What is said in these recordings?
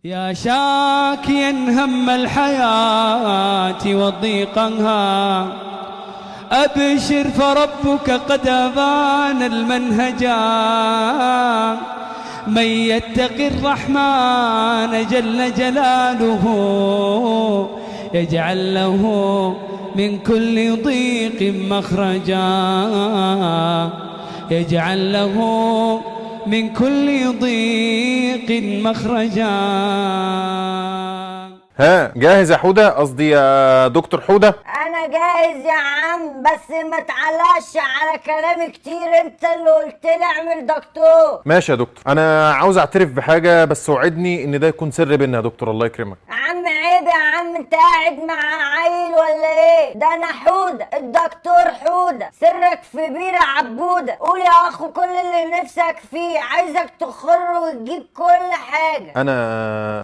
يا شاكيا هم الحياة وضيقها أبشر فربك قد أبان المنهجا. من يتق الرحمن جل جلاله يجعل له من كل ضيق مخرجا. يجعل له من كل ضيق مخرجا. ها جاهز يا حودة؟ قصدي يا دكتور حودة. انا جاهز يا عم، بس ما تعلقش على كلامي كتير، انت اللي قلت لي اعمل دكتور. ماشي يا دكتور، انا عاوز اعترف بحاجة بس وعدني ان ده يكون سر بينا يا دكتور. الله يكرمك يا عم عيب يا عم، انت قاعد مع عيل ولا ايه؟ ده انا حودة الدكتور حودة، سرك في بيرة عبودة. قول يا اخو كل اللي نفسك فيه، عايزك تخر وتجيب كل حاجة.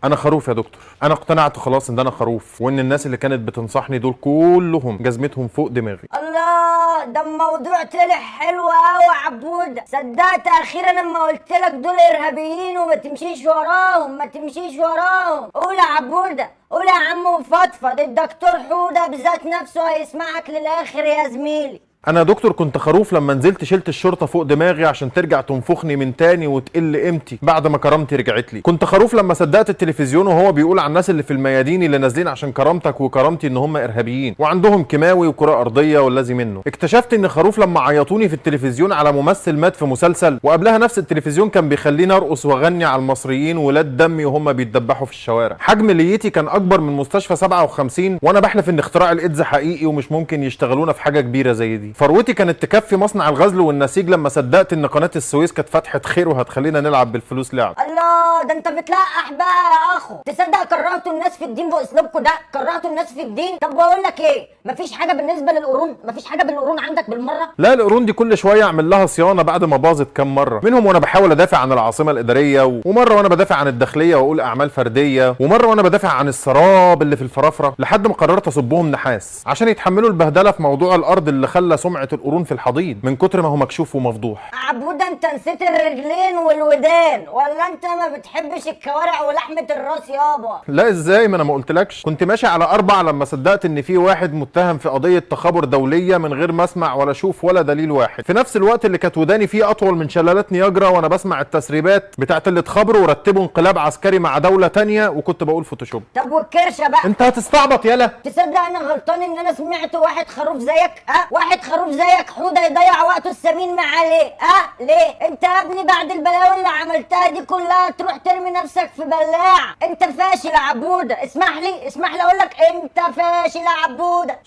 انا خروف يا دكتور. انا اقتنعت خلاص ان انا خروف، وان الناس اللي كانت بتنصحني دول كلهم جزمتهم فوق دماغي. الله، ده الموضوع طلع حلو قوي يا عبودة. صدقت اخيرا لما قلت لك دول ارهابيين وما تمشيش وراهم، ما تمشيش وراهم. قول يا عبودة، قول يا عم وفضفض، الدكتور حودة بذات نفسه هيسمعك للاخر يا زميلي. انا يا دكتور كنت خروف لما نزلت شلت الشرطه فوق دماغي عشان ترجع تنفخني من تاني وتقل قيمتي بعد ما كرامتي رجعت لي. كنت خروف لما صدقت التلفزيون وهو بيقول عن الناس اللي في الميادين اللي نازلين عشان كرامتك وكرامتي ان هم ارهابيين وعندهم كيماوي وكره ارضيه واللازم منه. اكتشفت ان خروف لما عيطوني في التلفزيون على ممثل مات في مسلسل، وقبلها نفس التلفزيون كان بيخليني ارقص واغني على المصريين ولاد دمي وهم بيتدبحوا في الشوارع. حجم ليتي كان اكبر من مستشفى 57، وانا بحلف ان اختراع الايدز حقيقي ومش ممكن يشتغلونا في حاجه كبيره زي دي. ثروتي كانت تكفي مصنع الغزل والنسيج لما صدقت ان قناه السويس كانت فتحه خير وهتخلينا نلعب بالفلوس لعب. الله، ده انت بتلقح بقى يا اخو. تصدق كرهتوا الناس في الدين باسلوبكم ده؟ كرهتوا الناس في الدين. طب بقول لك ايه، مفيش حاجه بالنسبه للقرون؟ مفيش حاجه بالقرون عندك بالمره؟ لا، القرون دي كل شويه اعمل لها صيانه بعد ما باظت كام مره، منهم وانا بحاول ادافع عن العاصمه الاداريه، ومره وانا بدافع عن الداخليه واقول اعمال فرديه، ومره وانا بدافع عن السراب اللي في الفرافره، لحد ما قررت اصبهم نحاس عشان يتحملوا البهدله في موضوع الارض اللي خلى سمعه القرون في الحضيض من كتر ما هو مكشوف ومفضوح. عبودة انت نسيت الرجلين والودان، ولا انت ما بتحبش الكوارع ولحمه الراس يابا؟ لا ازاي، ما انا ما قلتلكش. كنت ماشي على 4 لما صدقت ان في واحد متهم في قضيه تخابر دوليه من غير ما اسمع ولا اشوف ولا دليل واحد، في نفس الوقت اللي كانت وداني فيه اطول من شلالات نياجرا وانا بسمع التسريبات بتاعت اللي اتخابروا ورتبوا انقلاب عسكري مع دوله تانية وكنت بقول فوتوشوب. طب والكرشه بقى؟ انت هتستعبط يالا. تصدق انا غلطان ان انا سمعت واحد خروف زيك؟ واحد خروف زيك حوده يضيع وقته الثمين مع ليه؟ ليه؟ انت يا ابني بعد البلاوي اللي عملتها دي كلها تروح ترمي نفسك في بلاع؟ انت فاشل يا عبوده. اسمح لي اقول لك انت فاشل يا عبوده.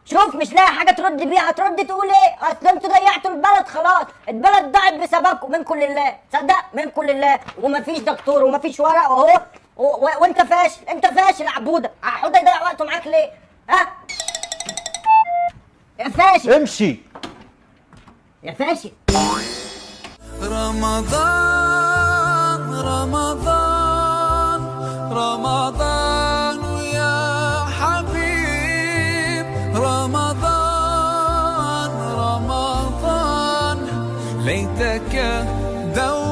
شوف مش لاقي حاجه ترد بيها، هترد تقول ايه؟ اصل انتوا ضيعتوا البلد خلاص، البلد ضاعت بسببكم. منكم لله، صدق منكم لله. ومفيش دكتور ومفيش ورق اهو، وانت فاشل. انت فاشل يا عبوده. حوده يضيع وقته معاك ليه؟ يا فاشل، امشي يا فاشل. رمضان رمضان رمضان يا حبيب، رمضان رمضان ليتك دوما